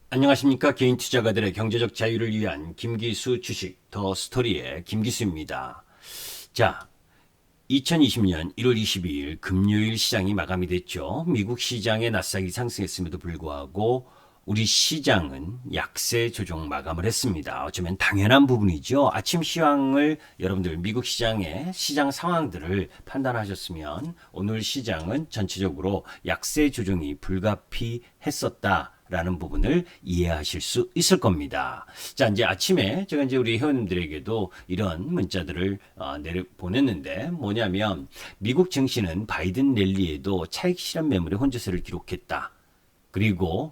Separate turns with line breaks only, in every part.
안녕하십니까. 개인 투자가들의 경제적 자유를 위한 김기수 주식 더 스토리의 김기수입니다. 자, 2020년 1월 22일 금요일 시장이 마감이 됐죠. 미국 시장의 나스닥이 상승했음에도 불구하고 우리 시장은 약세 조정 마감을 했습니다. 어쩌면 당연한 부분이죠. 아침 시황을 여러분들 미국 시장의 시장 상황들을 판단하셨으면 오늘 시장은 전체적으로 약세 조정이 불가피했었다. 라는 부분을 이해하실 수 있을 겁니다. 자, 이제 아침에 제가 이제 우리 회원님들에게도 이런 문자들을 내려 보냈는데 뭐냐면 미국 증시는 바이든 랠리에도 차익 실현 매물의 혼조세를 기록했다. 그리고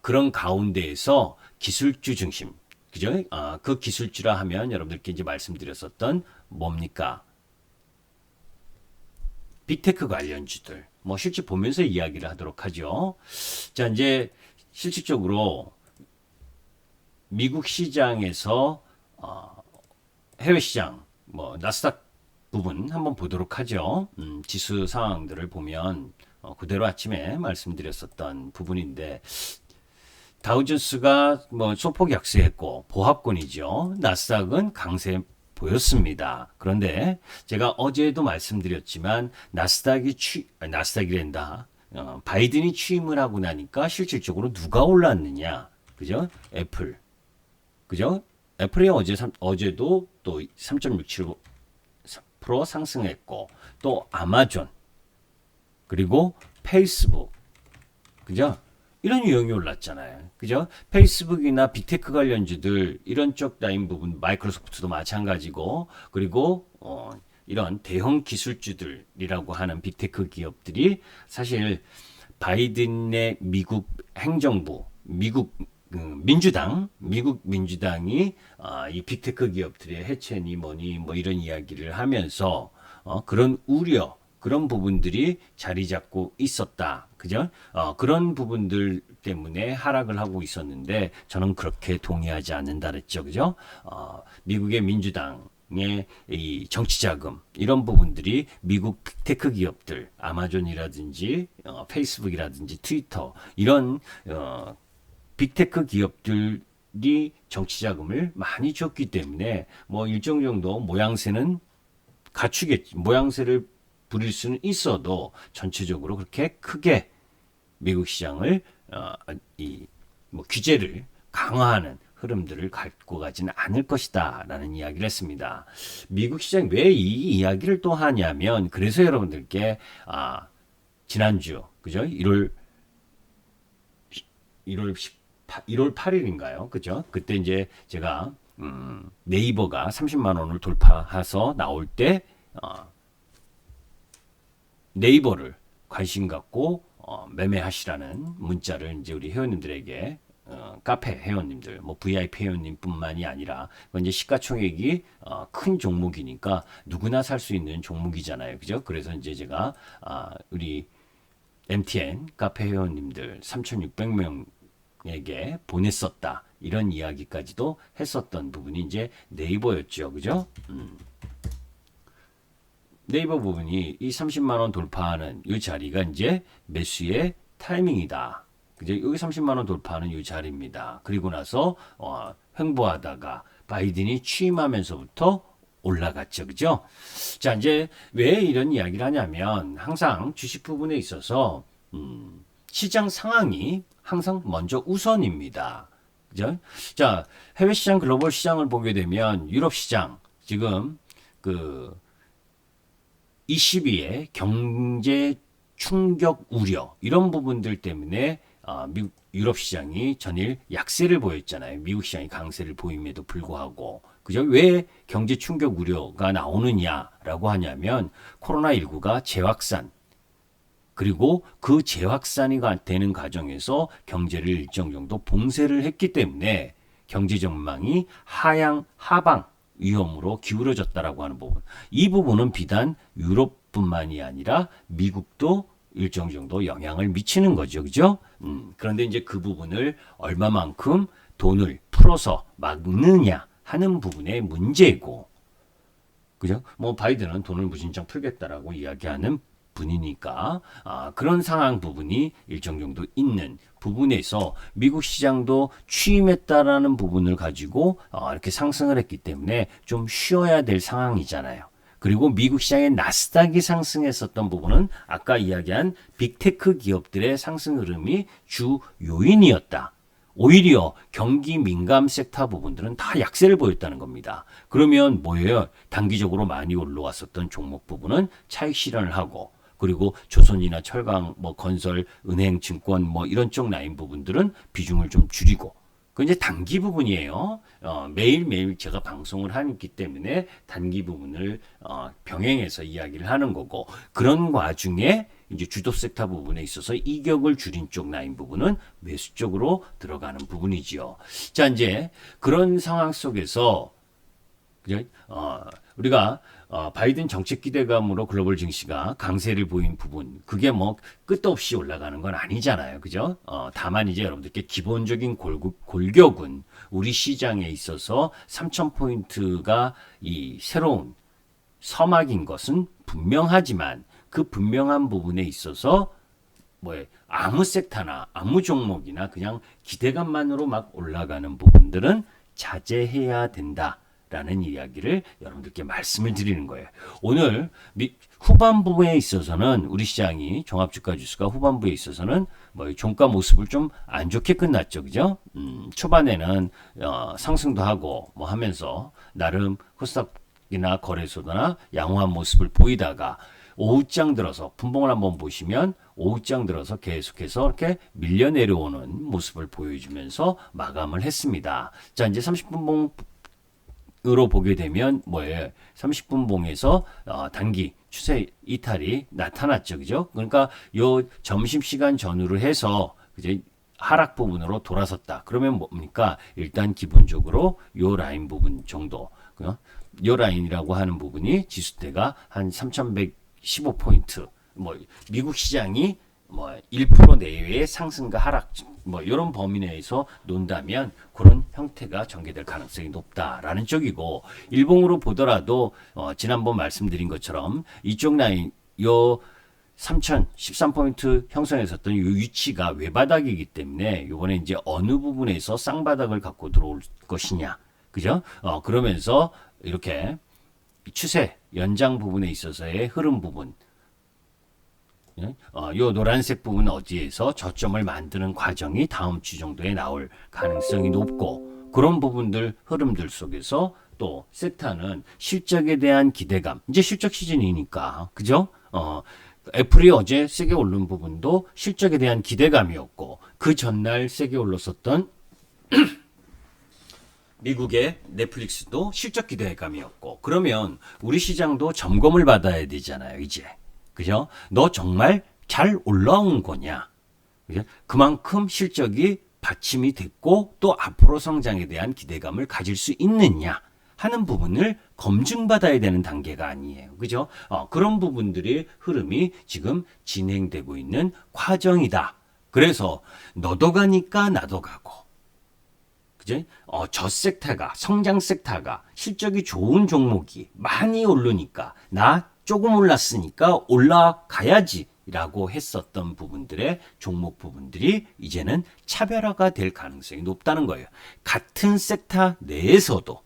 그런 가운데에서 기술주 중심, 그죠? 그 기술주라 하면 여러분들께 이제 말씀드렸었던 뭡니까? 빅테크 관련주들. 뭐 실제 보면서 이야기를 하도록 하죠. 자, 이제 실질적으로 미국 시장에서 해외 시장, 뭐 나스닥 부분 한번 보도록 하죠. 지수 상황들을 보면 그대로 아침에 말씀드렸었던 부분인데 다우존스가 뭐 소폭 약세했고 보합권이죠. 나스닥은 강세 보였습니다. 그런데 제가 어제도 말씀드렸지만 나스닥이란다. 바이든이 취임을 하고 나니까 실질적으로 누가 올랐느냐, 그죠? 애플, 그죠? 애플이 어제도 또 3.67% 상승했고 또 아마존 그리고 페이스북, 그죠? 이런 유형이 올랐잖아요. 그죠? 페이스북이나 빅테크 관련주들 이런 쪽 라인 부분 마이크로소프트도 마찬가지고 그리고 이런 대형 기술주들이라고 하는 빅테크 기업들이 사실 바이든의 미국 행정부, 미국 민주당이 이 빅테크 기업들의 해체니 뭐니 뭐 이런 이야기를 하면서 그런 우려 그런 부분들이 자리 잡고 있었다. 그죠? 그런 부분들 때문에 하락을 하고 있었는데 저는 그렇게 동의하지 않는다 그랬죠. 그죠? 미국의 민주당의 이 정치 자금 이런 부분들이 미국 테크 기업들 아마존이라든지 페이스북이라든지 트위터 이런 빅테크 기업들이 정치 자금을 많이 줬기 때문에 뭐 일정 정도 모양새는 갖추겠지. 모양새를 부릴 수는 있어도 전체적으로 그렇게 크게 미국 시장을 이뭐 규제를 강화하는 흐름들을 갖고 가지는 않을 것이다라는 이야기를 했습니다. 미국 시장 왜 이 이야기를 또 하냐면 그래서 여러분들께 지난주 그죠? 1월 8일인가요? 그죠? 그때 이제 제가 네이버가 30만 원을 돌파해서 나올 때 네이버를 관심 갖고 매매하시라는 문자를 이제 우리 회원님들에게 카페 회원님들, 뭐 VIP 회원님뿐만이 아니라 이제 시가총액이 큰 종목이니까 누구나 살 수 있는 종목이잖아요, 그죠? 그래서 이제 제가 우리 MTN 카페 회원님들 3,600명에게 보냈었다 이런 이야기까지도 했었던 부분이 이제 네이버였죠, 그죠? 네이버 부분이 이 30만 원 돌파하는 이 자리가 이제 매수의 타이밍이다. 그죠? 여기 30만 원 돌파하는 이 자리입니다. 그리고 나서 횡보하다가 바이든이 취임하면서부터 올라갔죠. 그죠? 자, 이제 왜 이런 이야기를 하냐면 항상 주식 부분에 있어서 시장 상황이 항상 먼저 우선입니다. 그죠? 자, 해외 시장, 글로벌 시장을 보게 되면 유럽 시장 지금 그 22의 경제 충격 우려 이런 부분들 때문에 미국 유럽 시장이 전일 약세를 보였잖아요. 미국 시장이 강세를 보임에도 불구하고 그죠? 왜 경제 충격 우려가 나오느냐라고 하냐면 코로나19가 재확산 그리고 그 재확산이 되는 과정에서 경제를 일정 정도 봉쇄를 했기 때문에 경제 전망이 하방 위험으로 기울어졌다라고 하는 부분. 이 부분은 비단 유럽뿐만이 아니라 미국도 일정 정도 영향을 미치는 거죠. 그죠? 그런데 이제 그 부분을 얼마만큼 돈을 풀어서 막느냐 하는 부분의 문제고, 그죠? 뭐 바이든은 돈을 무진장 풀겠다라고 이야기하는 분이니까 그런 상황 부분이 일정 정도 있는 부분에서 미국 시장도 취임했다라는 부분을 가지고 이렇게 상승을 했기 때문에 좀 쉬어야 될 상황이잖아요. 그리고 미국 시장의 나스닥이 상승했었던 부분은 아까 이야기한 빅테크 기업들의 상승 흐름이 주 요인이었다. 오히려 경기 민감 섹터 부분들은 다 약세를 보였다는 겁니다. 그러면 뭐예요? 단기적으로 많이 올라왔었던 종목 부분은 차익 실현을 하고, 그리고 조선이나 철강, 뭐 건설, 은행, 증권 뭐 이런 쪽 라인 부분들은 비중을 좀 줄이고, 그 이제 단기 부분이에요. 매일매일 제가 방송을 하기 때문에 단기 부분을 병행해서 이야기를 하는 거고, 그런 와중에 이제 주도 섹터 부분에 있어서 이격을 줄인 쪽 라인 부분은 매수 쪽으로 들어가는 부분이지요. 자, 이제 그런 상황 속에서 그죠? 우리가 바이든 정책 기대감으로 글로벌 증시가 강세를 보인 부분, 그게 뭐 끝도 없이 올라가는 건 아니잖아요. 그죠? 다만 이제 여러분들께 기본적인 골격은 우리 시장에 있어서 3,000포인트가 이 새로운 서막인 것은 분명하지만 그 분명한 부분에 있어서 아무 섹터나 아무 종목이나 그냥 기대감만으로 막 올라가는 부분들은 자제해야 된다라는 이야기를 여러분들께 말씀을 드리는 거예요. 오늘 후반부에 있어서는 우리 시장이 종합주가지수가 후반부에 있어서는 종가 모습을 좀 안 좋게 끝났죠, 그죠? 초반에는 상승도 하고 뭐 하면서 나름 코스닥이나 거래소나 양호한 모습을 보이다가 오후장 들어서 분봉을 한번 보시면 오후장 들어서 계속해서 이렇게 밀려 내려오는 모습을 보여주면서 마감을 했습니다. 자, 이제 30분봉으로 보게 되면 뭐예요? 30분봉에서 단기 추세 이탈이 나타났죠, 그죠? 그러니까 요 점심시간 전후로 해서 이제 하락 부분으로 돌아섰다. 그러면 뭡니까? 일단 기본적으로 요 라인 부분 정도, 요 라인이라고 하는 부분이 지수대가 한 3,115포인트, 미국 시장이 1% 내외의 상승과 하락, 이런 범위 내에서 논다면 그런 형태가 전개될 가능성이 높다라는 쪽이고, 일봉으로 보더라도 지난번 말씀드린 것처럼 이쪽 라인 요 3,013포인트 형성했었던 이 위치가 외바닥이기 때문에 이번에 이제 어느 부분에서 쌍바닥을 갖고 들어올 것이냐, 그죠? 그러면서 이렇게 추세 연장 부분에 있어서의 흐름 부분, 요 노란색 부분은 어디에서 저점을 만드는 과정이 다음 주 정도에 나올 가능성이 높고, 그런 부분들 흐름들 속에서 또 섹터는 실적에 대한 기대감, 이제 실적 시즌이니까, 그죠? 애플이 어제 세게 오른 부분도 실적에 대한 기대감이었고, 그 전날 세게 올랐었던 미국의 넷플릭스도 실적 기대감이었고, 그러면 우리 시장도 점검을 받아야 되잖아요, 이제. 그죠? 너 정말 잘 올라온 거냐? 그죠? 그만큼 실적이 받침이 됐고, 또 앞으로 성장에 대한 기대감을 가질 수 있느냐 하는 부분을 검증받아야 되는 단계가 아니에요. 그죠? 그런 부분들의 흐름이 지금 진행되고 있는 과정이다. 그래서 너도 가니까 나도 가고, 그죠? 저 섹터가, 성장 섹터가 실적이 좋은 종목이 많이 오르니까 나 조금 올랐으니까 올라가야지 라고 했었던 부분들의 종목 부분들이 이제는 차별화가 될 가능성이 높다는 거예요. 같은 섹터 내에서도,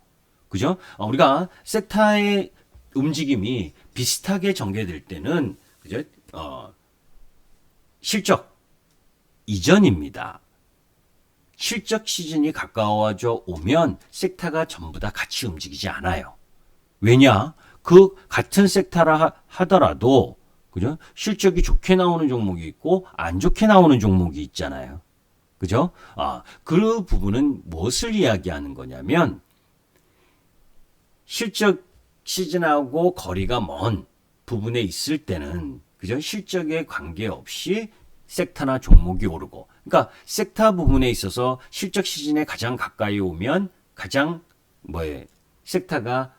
그죠? 우리가 섹터의 움직임이 비슷하게 전개될 때는, 그죠? 실적 이전입니다. 실적 시즌이 가까워져 오면 섹터가 전부 다 같이 움직이지 않아요. 왜냐? 그 같은 섹터라 하더라도, 그죠? 실적이 좋게 나오는 종목이 있고 안 좋게 나오는 종목이 있잖아요. 그죠? 그 부분은 무엇을 이야기하는 거냐면, 실적 시즌하고 거리가 먼 부분에 있을 때는, 그죠? 실적에 관계없이 섹터나 종목이 오르고, 그러니까 섹터 부분에 있어서 실적 시즌에 가장 가까이 오면 가장 섹터가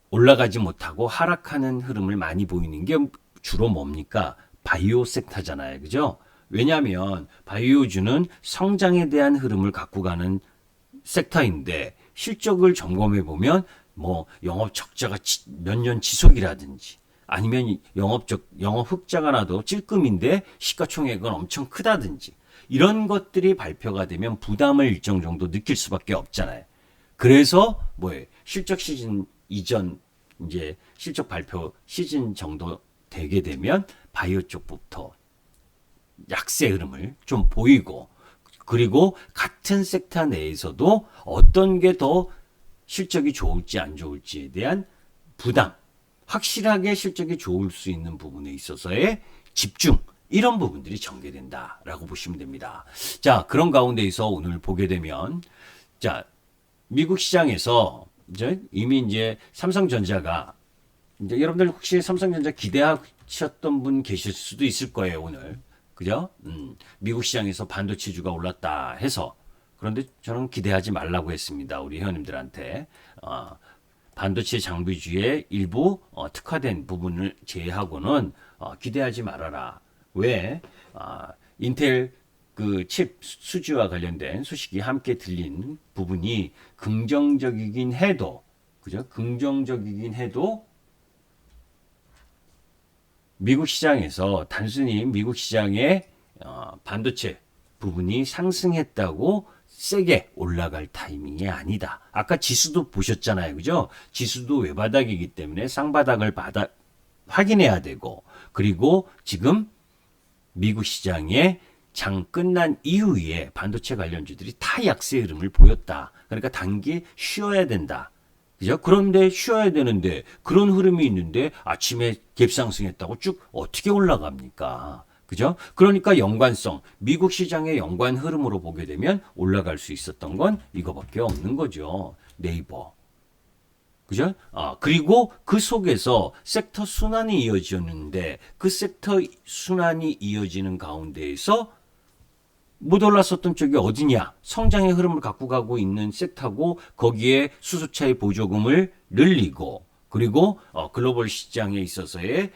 올라가지 못하고 하락하는 흐름을 많이 보이는 게 주로 뭡니까? 바이오 섹터잖아요. 그죠? 왜냐하면 바이오주는 성장에 대한 흐름을 갖고 가는 섹터인데, 실적을 점검해 보면 영업 적자가 몇 년 지속이라든지, 아니면 영업 흑자가 나도 찔끔인데 시가총액은 엄청 크다든지 이런 것들이 발표가 되면 부담을 일정 정도 느낄 수밖에 없잖아요. 그래서 뭐예요? 실적 시즌 이전 이제 실적 발표 시즌 정도 되게 되면 바이오 쪽부터 약세 흐름을 좀 보이고, 그리고 같은 섹터 내에서도 어떤 게 더 실적이 좋을지 안 좋을지에 대한 부담, 확실하게 실적이 좋을 수 있는 부분에 있어서의 집중, 이런 부분들이 전개된다라고 보시면 됩니다. 자, 그런 가운데에서 오늘 보게 되면, 자, 미국 시장에서 이제 삼성전자가 이제 여러분들 혹시 삼성전자 기대하셨던 분 계실 수도 있을 거예요, 오늘. 그죠? 미국 시장에서 반도체주가 올랐다 해서. 그런데 저는 기대하지 말라고 했습니다. 우리 회원님들한테. 반도체 장비주의 일부 특화된 부분을 제외하고는 기대하지 말아라. 왜? 인텔 그 칩 수주와 관련된 소식이 함께 들린 부분이 긍정적이긴 해도, 그죠? 긍정적이긴 해도 미국 시장에서 단순히 미국 시장의 반도체 부분이 상승했다고 세게 올라갈 타이밍이 아니다. 아까 지수도 보셨잖아요. 그죠? 지수도 외바닥이기 때문에 쌍바닥을 확인해야 되고, 그리고 지금 미국 시장의 장 끝난 이후에 반도체 관련주들이 다 약세 흐름을 보였다. 그러니까 단기 쉬어야 된다. 그죠? 그런데 쉬어야 되는데 그런 흐름이 있는데 아침에 갭상승했다고 쭉 어떻게 올라갑니까? 그죠? 그러니까 연관성, 미국 시장의 연관 흐름으로 보게 되면 올라갈 수 있었던 건 이거밖에 없는 거죠. 네이버. 그죠? 그리고 그 속에서 섹터 순환이 이어졌는데 그 섹터 순환이 이어지는 가운데에서 못 올랐었던 쪽이 어디냐? 성장의 흐름을 갖고 가고 있는 섹터고, 거기에 수소차의 보조금을 늘리고, 그리고 글로벌 시장에 있어서의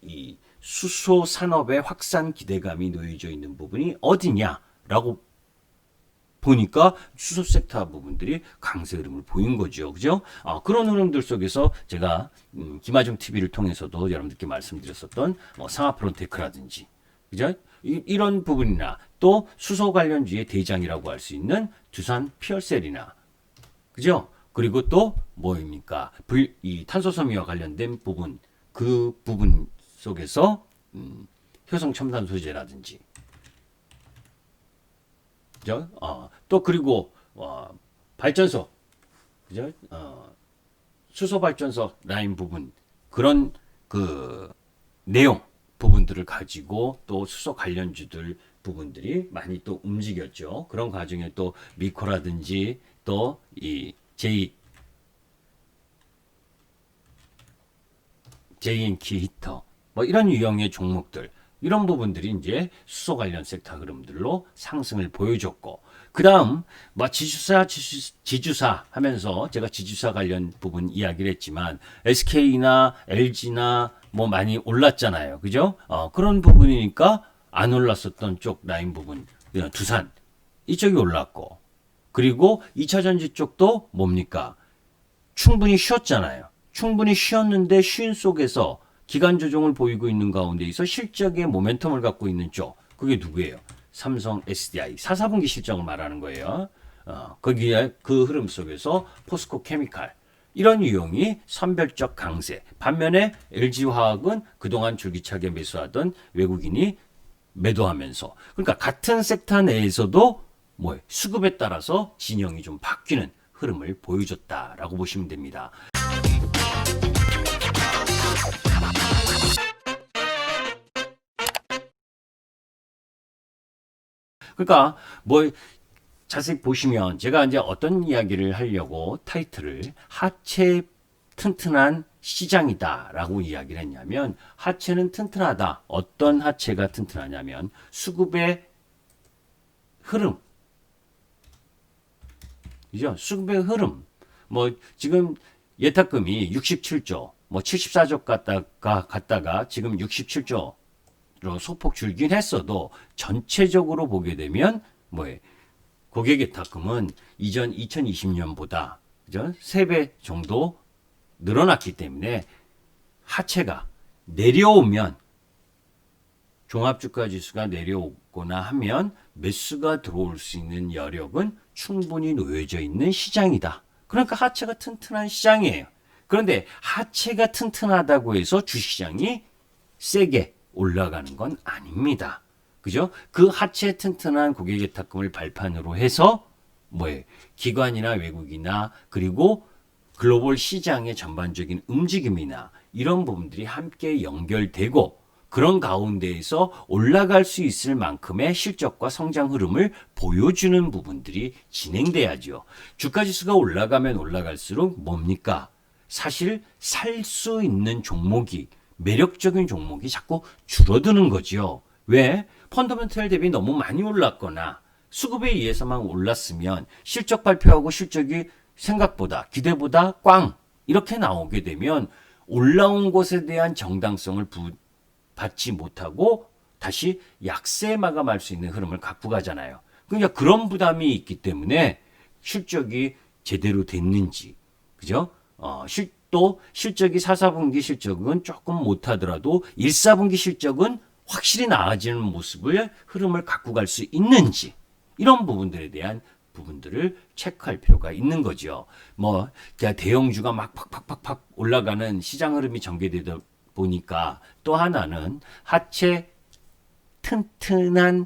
이 수소 산업의 확산 기대감이 놓여져 있는 부분이 어디냐라고 보니까 수소 섹터 부분들이 강세 흐름을 보인 거죠. 그죠? 그런 흐름들 속에서 제가 김하중 TV를 통해서도 여러분들께 말씀드렸었던 상하프론테크라든지, 그죠? 이런 부분이나 또 수소 관련주의 대장이라고 할 수 있는 두산 피어셀이나, 그죠? 그리고 또 뭐입니까? 이 탄소섬유와 관련된 부분, 그 부분 속에서 효성 첨단 소재라든지, 그죠? 또 그리고 발전소, 그죠? 수소 발전소 라인 부분, 그런 그 내용 부분들을 가지고 또 수소 관련주들 부분들이 많이 또 움직였죠. 그런 과정에 또 미코라든지 또 이 제이엔키 히터 뭐 이런 유형의 종목들, 이런 부분들이 이제 수소 관련 섹터 흐름들로 상승을 보여줬고, 그 다음 뭐 지주사 하면서 제가 지주사 관련 부분 이야기를 했지만 SK나 LG나 뭐 많이 올랐잖아요. 그죠? 그런 부분이니까 안 올랐었던 쪽 라인 부분, 두산 이쪽이 올랐고, 그리고 2차전지 쪽도 뭡니까? 충분히 쉬었잖아요. 충분히 쉬었는데 쉰 속에서 기간 조정을 보이고 있는 가운데에서 실적의 모멘텀을 갖고 있는 쪽, 그게 누구예요? 삼성 SDI 4분기 실적을 말하는 거예요. 거기에 그 흐름 속에서 포스코 케미칼, 이런 유형이 선별적 강세. 반면에 LG화학은 그동안 줄기차게 매수하던 외국인이 매도하면서, 그러니까 같은 섹터 내에서도 수급에 따라서 진영이 좀 바뀌는 흐름을 보여줬다라고 보시면 됩니다. 그러니까 자세히 보시면 제가 이제 어떤 이야기를 하려고 타이틀을 하체 튼튼한 시장이다라고 이야기를 했냐면, 하체는 튼튼하다. 어떤 하체가 튼튼하냐면 수급의 흐름, 그죠? 수급의 흐름. 지금 예탁금이 67조, 74조 갔다가 지금 67조로 소폭 줄긴 했어도 전체적으로 보게 되면 고객 예탁금은 이전 2020년보다 그죠? 3배 정도 늘어났기 때문에 하체가 내려오면 종합주가지수가 내려오거나 하면 매수가 들어올 수 있는 여력은 충분히 놓여져 있는 시장이다. 그러니까 하체가 튼튼한 시장이에요. 그런데 하체가 튼튼하다고 해서 주식시장이 세게 올라가는 건 아닙니다. 그죠? 그 하체 튼튼한 고객예탁금을 발판으로 해서 뭐예요? 기관이나 외국이나 그리고 글로벌 시장의 전반적인 움직임이나 이런 부분들이 함께 연결되고 그런 가운데에서 올라갈 수 있을 만큼의 실적과 성장 흐름을 보여주는 부분들이 진행돼야죠. 주가지수가 올라가면 올라갈수록 뭡니까? 사실 살 수 있는 종목이 매력적인 종목이 자꾸 줄어드는 거죠. 왜? 펀더멘털 대비 너무 많이 올랐거나 수급에 의해서만 올랐으면 실적 발표하고 실적이 생각보다 기대보다 꽝 이렇게 나오게 되면 올라온 것에 대한 정당성을 받지 못하고 다시 약세 마감할 수 있는 흐름을 갖고 가잖아요. 그러니까 그런 부담이 있기 때문에 실적이 제대로 됐는지, 그죠? 또 실적이 4, 4분기 실적은 조금 못하더라도 1, 4분기 실적은 확실히 나아지는 모습을 흐름을 갖고 갈 수 있는지 이런 부분들에 대한 부분들을 체크할 필요가 있는 거죠. 뭐 대형주가 막 팍팍팍팍 올라가는 시장 흐름이 전개되다 보니까 또 하나는 하체 튼튼한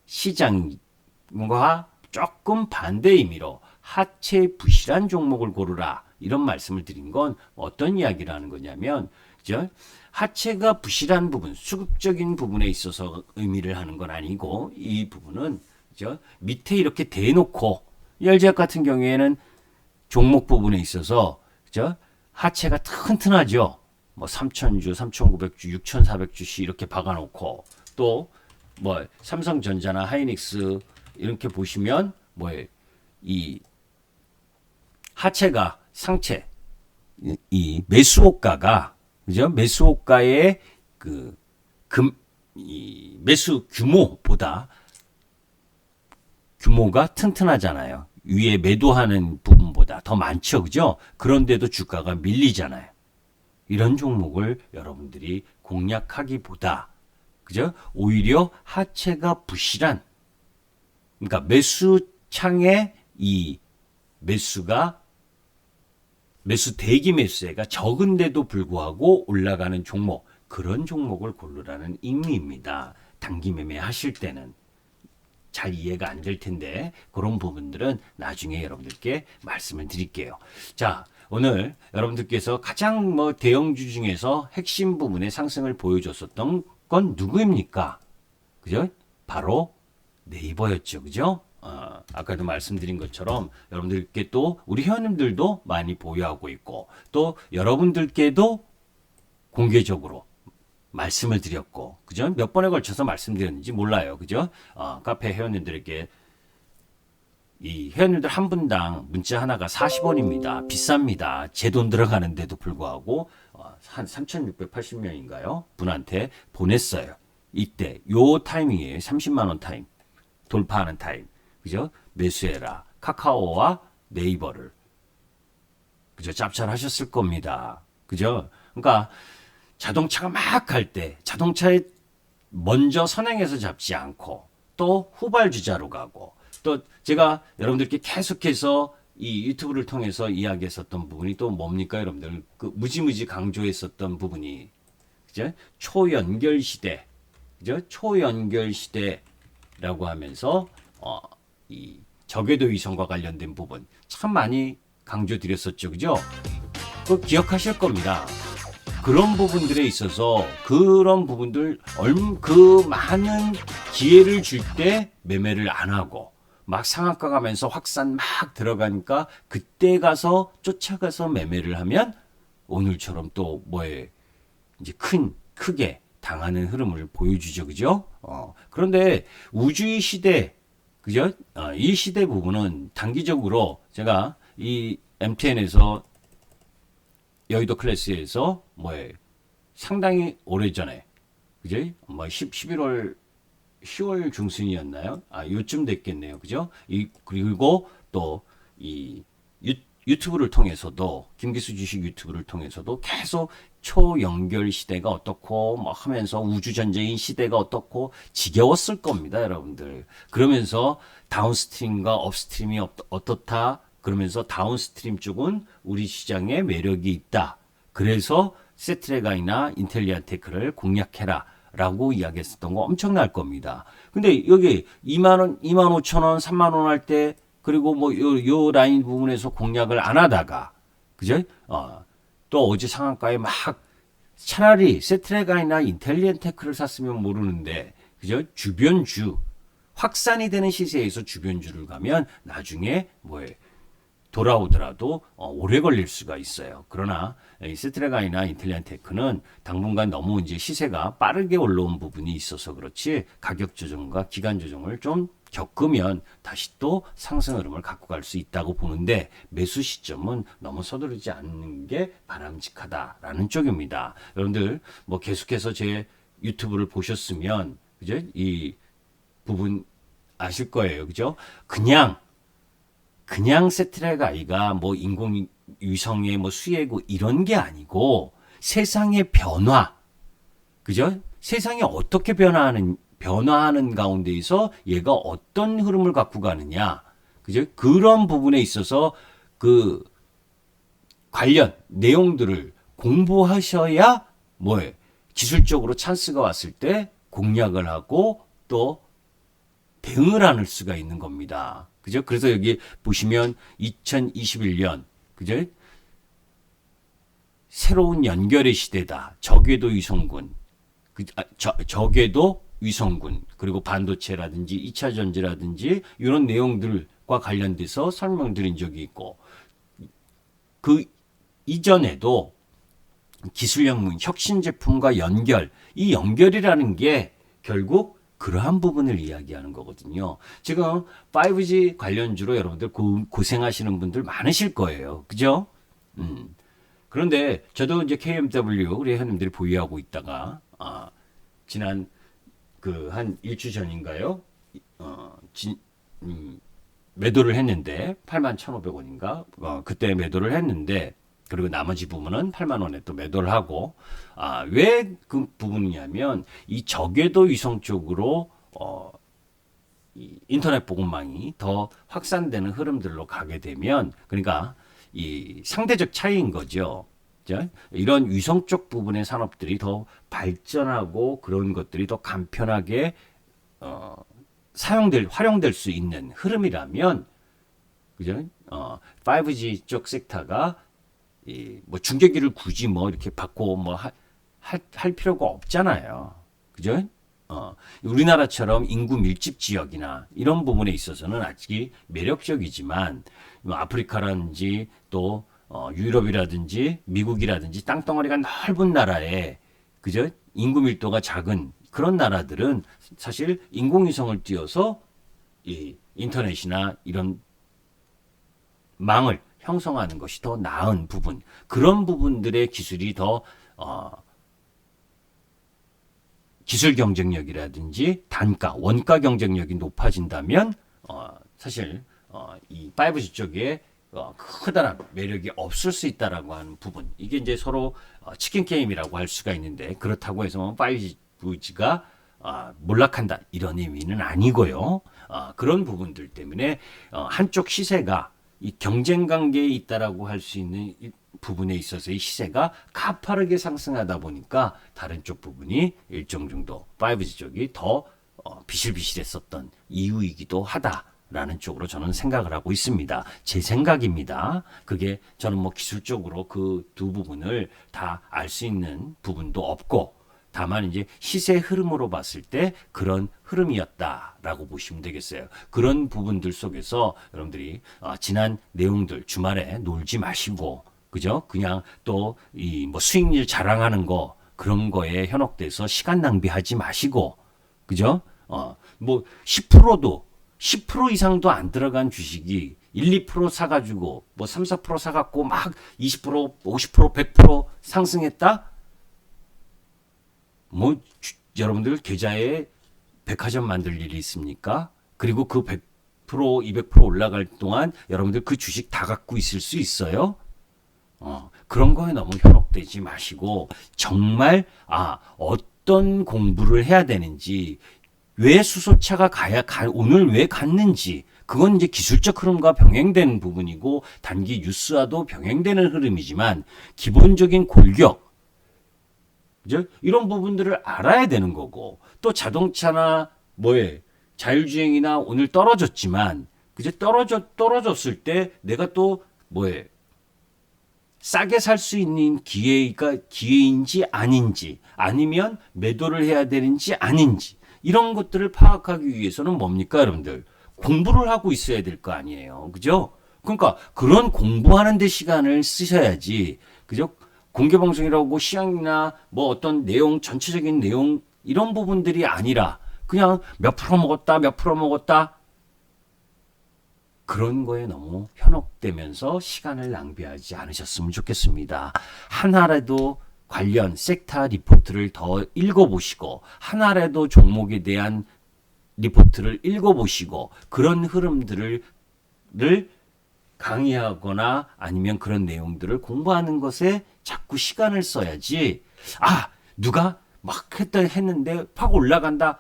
시장과 조금 반대 의미로 하체 부실한 종목을 고르라 이런 말씀을 드린 건 어떤 이야기를 하는 거냐면 그죠? 하체가 부실한 부분, 수급적인 부분에 있어서 의미를 하는 건 아니고 이 부분은 그죠? 밑에 이렇게 대놓고 열제약 같은 경우에는 종목 부분에 있어서 그죠? 하체가 튼튼하죠. 뭐 3,000주, 3,900주, 6,400주씩 이렇게 박아놓고 또 뭐 삼성전자나 하이닉스 이렇게 보시면 뭐 이 하체가 상체 이 매수호가가 그죠? 매수호가의 이 매수 규모보다 규모가 튼튼하잖아요. 위에 매도하는 부분보다 더 많죠. 그죠? 그런데도 주가가 밀리잖아요. 이런 종목을 여러분들이 공략하기보다 그죠? 오히려 하체가 부실한 그러니까 매수창에 이 매수가 매수 대기 매수세가 적은데도 불구하고 올라가는 종목 그런 종목을 고르라는 의미입니다. 단기 매매 하실 때는 잘 이해가 안 될 텐데 그런 부분들은 나중에 여러분들께 말씀을 드릴게요. 자, 오늘 여러분들께서 가장 뭐 대형주 중에서 핵심 부분의 상승을 보여줬었던 건 누구입니까? 그죠? 바로 네이버였죠. 그죠? 아까도 말씀드린 것처럼 여러분들께 또 우리 회원님들도 많이 보유하고 있고 또 여러분들께도 공개적으로 말씀을 드렸고 그죠? 몇 번에 걸쳐서 말씀드렸는지 몰라요. 그죠? 카페 회원님들에게 이 회원님들 한 분당 문자 하나가 40원입니다. 비쌉니다. 제 돈 들어가는데도 불구하고 한 3,680명인가요? 분한테 보냈어요. 이때 요 타이밍이에요. 30만 원 타임. 돌파하는 타임. 그죠? 매수해라. 카카오와 네이버를. 그죠? 짭짤하셨을 겁니다. 그죠? 그러니까 자동차가 막 갈 때 자동차에 먼저 선행해서 잡지 않고 또 후발주자로 가고 또 제가 여러분들께 계속해서 이 유튜브를 통해서 이야기했었던 부분이 또 뭡니까 여러분들 그 무지무지 강조했었던 부분이 그죠? 초연결 시대 그죠? 초연결 시대라고 하면서 이 저궤도 위성과 관련된 부분 참 많이 강조드렸었죠. 그죠? 그거 기억하실 겁니다. 그런 부분들에 있어서 그런 부분들 그 많은 기회를 줄 때 매매를 안 하고 막 상한가 가면서 확산 막 들어가니까 그때 가서 쫓아가서 매매를 하면 오늘처럼 또 뭐에 이제 크게 당하는 흐름을 보여주죠. 그죠? 그런데 우주의 시대 그죠? 이 시대 부분은 단기적으로 제가 이 MTN에서 여의도 클래스에서 상당히 오래전에 그죠? 뭐 11월 10월 중순이었나요? 요쯤 됐겠네요. 그죠? 그리고 또 이 유튜브를 통해서도 김기수 주식 유튜브를 통해서도 계속 초연결 시대가 어떻고 뭐 하면서 우주 전쟁인 시대가 어떻고 지겨웠을 겁니다, 여러분들. 그러면서 다운스트림과 업스트림이 어떻다. 그러면서 다운스트림 쪽은 우리 시장에 매력이 있다. 그래서 세트레가이나 인텔리아테크를 공략해라. 라고 이야기했었던 거 엄청날 겁니다. 근데 여기 2만 원, 2만 5천 원, 3만 원 할 때 그리고 뭐 요 라인 부분에서 공략을 안 하다가 그죠? 또 어제 상한가에 막 차라리 세트레가이나 인텔리언테크를 샀으면 모르는데 그죠? 주변주 확산이 되는 시세에서 주변주를 가면 나중에 뭐에 돌아오더라도 오래 걸릴 수가 있어요. 그러나 이 세트레가이나 인텔리안테크는 당분간 너무 이제 시세가 빠르게 올라온 부분이 있어서 그렇지 가격 조정과 기간 조정을 좀 겪으면 다시 또 상승 흐름을 갖고 갈 수 있다고 보는데 매수 시점은 너무 서두르지 않는 게 바람직하다라는 쪽입니다. 여러분들 뭐 계속해서 제 유튜브를 보셨으면 그죠? 이 부분 아실 거예요. 그죠? 그냥 세트레가이가 뭐 인공위성의 뭐 수혜고 이런 게 아니고 세상의 변화, 그죠? 세상이 어떻게 변화하는 가운데에서 얘가 어떤 흐름을 갖고 가느냐, 그죠? 그런 부분에 있어서 그 관련 내용들을 공부하셔야 뭐에 기술적으로 찬스가 왔을 때 공략을 하고 또 대응을 할 수가 있는 겁니다. 그죠? 그래서 여기 보시면 2021년, 그죠? 새로운 연결의 시대다. 적외도 위성군, 적외도 위성군, 그리고 반도체라든지 2차 전지라든지 이런 내용들과 관련돼서 설명드린 적이 있고, 그 이전에도 기술혁명, 혁신 제품과 연결, 이 연결이라는 게 결국 그러한 부분을 이야기하는 거거든요. 지금 5G 관련주로 여러분들 고생하시는 분들 많으실 거예요. 그죠? 그런데 저도 이제 KMW 우리 회원님들이 보유하고 있다가 지난 그 한 일주 전인가요? 매도를 했는데 81,500원인가? 그때 매도를 했는데 그리고 나머지 부분은 8만 원에 또 매도를 하고 왜 그 부분이냐면 이 저궤도 위성 쪽으로 이 인터넷 보급망이 더 확산되는 흐름들로 가게 되면 그러니까 이 상대적 차이인 거죠. 그죠? 이런 위성 쪽 부분의 산업들이 더 발전하고 그런 것들이 더 간편하게 활용될 수 있는 흐름이라면 그죠? 5G 쪽 섹터가 뭐 중계기를 굳이 뭐 이렇게 받고 뭐 할 필요가 없잖아요. 그죠? 우리나라처럼 인구 밀집 지역이나 이런 부분에 있어서는 아직 매력적이지만 뭐 아프리카라든지 또 유럽이라든지 미국이라든지 땅덩어리가 넓은 나라에 그죠? 인구 밀도가 작은 그런 나라들은 사실 인공위성을 띄워서 이 인터넷이나 이런 망을 형성하는 것이 더 나은 부분, 그런 부분들의 기술이 더 기술 경쟁력이라든지 단가, 원가 경쟁력이 높아진다면 사실 이 5G 쪽에 크다란 매력이 없을 수 있다라고 하는 부분. 이게 이제 서로 치킨 게임이라고 할 수가 있는데 그렇다고 해서 5G가 몰락한다 이런 의미는 아니고요. 그런 부분들 때문에 한쪽 시세가 이 경쟁 관계에 있다라고 할 수 있는 부분에 있어서의 시세가 가파르게 상승하다 보니까 다른 쪽 부분이 일정 정도 5G 쪽이 더 비실비실했었던 이유이기도 하다라는 쪽으로 저는 생각을 하고 있습니다. 제 생각입니다. 그게 저는 뭐 기술적으로 그 두 부분을 다 알 수 있는 부분도 없고 다만 이제 시세 흐름으로 봤을 때 그런 흐름이었다라고 보시면 되겠어요. 그런 부분들 속에서 여러분들이 지난 내용들 주말에 놀지 마시고 그죠? 그냥 또 이 뭐 수익률 자랑하는 거 그런 거에 현혹돼서 시간 낭비하지 마시고 그죠? 뭐 10%도 10% 이상도 안 들어간 주식이 1, 2% 사가지고 뭐 3, 4% 사갖고 막 20%, 50%, 100% 상승했다? 뭐 여러분들 계좌에 백화점 만들 일이 있습니까? 그리고 그 200% 올라갈 동안 여러분들 그 주식 다 갖고 있을 수 있어요? 그런 거에 너무 현혹되지 마시고 정말 어떤 공부를 해야 되는지 왜 수소차가 오늘 왜 갔는지 그건 이제 기술적 흐름과 병행되는 부분이고 단기 뉴스와도 병행되는 흐름이지만 기본적인 골격 그죠? 이런 부분들을 알아야 되는 거고 또 자동차나 자율주행이나 오늘 떨어졌지만 그죠? 떨어졌을 때 내가 또 싸게 살 수 있는 기회인지 아닌지 아니면 매도를 해야 되는지 아닌지 이런 것들을 파악하기 위해서는 뭡니까 여러분들? 공부를 하고 있어야 될 거 아니에요. 그죠? 그러니까 그런 공부하는 데 시간을 쓰셔야지. 그죠? 공개방송이라고 시향이나 어떤 내용, 전체적인 내용 이런 부분들이 아니라 그냥 몇 프로 먹었다 그런 거에 너무 현혹되면서 시간을 낭비하지 않으셨으면 좋겠습니다. 하나라도 관련 섹터 리포트를 더 읽어보시고 하나라도 종목에 대한 리포트를 읽어보시고 그런 흐름들을 강의하거나 아니면 그런 내용들을 공부하는 것에 자꾸 시간을 써야지. 누가 막 했는데 팍 올라간다.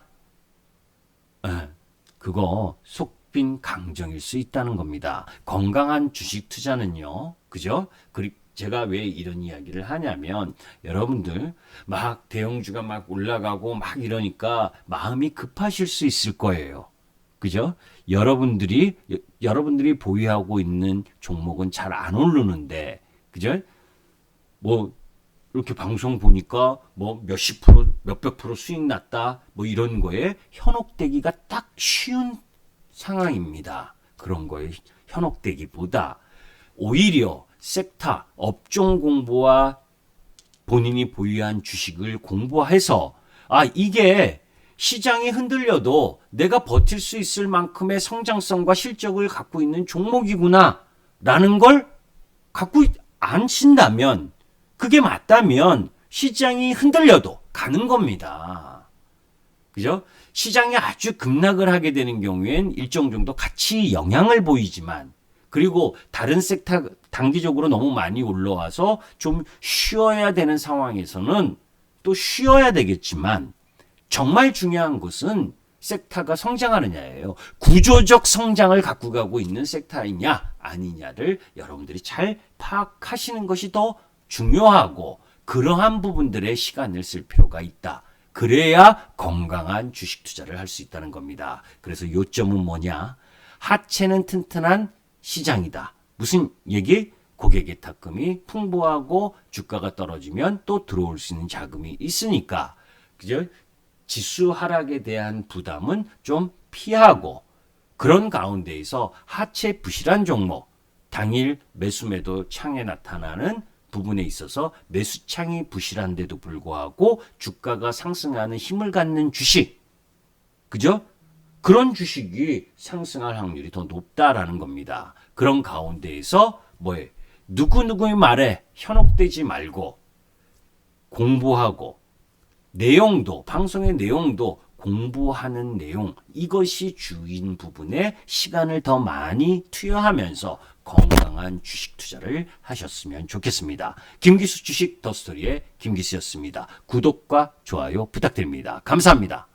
그거 속빈 강정일 수 있다는 겁니다. 건강한 주식 투자는요. 그죠? 그리고 제가 왜 이런 이야기를 하냐면 여러분들 막 대형주가 막 올라가고 막 이러니까 마음이 급하실 수 있을 거예요. 그죠? 여러분들이 보유하고 있는 종목은 잘 안 오르는데 그죠? 이렇게 방송 보니까 몇십 프로, 몇백 프로 수익 났다 이런 거에 현혹되기가 딱 쉬운 상황입니다. 그런 거에 현혹되기보다 오히려 섹터, 업종 공부와 본인이 보유한 주식을 공부해서 이게 시장이 흔들려도 내가 버틸 수 있을 만큼의 성장성과 실적을 갖고 있는 종목이구나 라는 걸 갖고 안신다면 그게 맞다면 시장이 흔들려도 가는 겁니다. 그죠? 시장이 아주 급락을 하게 되는 경우엔 일정 정도 같이 영향을 보이지만 그리고 다른 섹터 단기적으로 너무 많이 올라와서 좀 쉬어야 되는 상황에서는 또 쉬어야 되겠지만 정말 중요한 것은 섹터가 성장하느냐예요. 구조적 성장을 갖고 가고 있는 섹터이냐 아니냐를 여러분들이 잘 파악하시는 것이 더 중요하고 그러한 부분들에 시간을 쓸 필요가 있다. 그래야 건강한 주식 투자를 할 수 있다는 겁니다. 그래서 요점은 뭐냐? 하체는 튼튼한 시장이다. 무슨 얘기? 고객의 탁금이 풍부하고 주가가 떨어지면 또 들어올 수 있는 자금이 있으니까 그죠? 지수 하락에 대한 부담은 좀 피하고 그런 가운데에서 하체 부실한 종목 당일 매수매도 창에 나타나는 부분에 있어서 매수창이 부실한데도 불구하고 주가가 상승하는 힘을 갖는 주식 그죠? 그런 주식이 상승할 확률이 더 높다라는 겁니다. 그런 가운데에서 누구누구의 말에 현혹되지 말고 공부하고 내용도 방송의 내용도 공부하는 내용 이것이 주인 부분에 시간을 더 많이 투여하면서 건강한 주식 투자를 하셨으면 좋겠습니다. 김기수 주식 더스토리의 김기수였습니다. 구독과 좋아요 부탁드립니다. 감사합니다.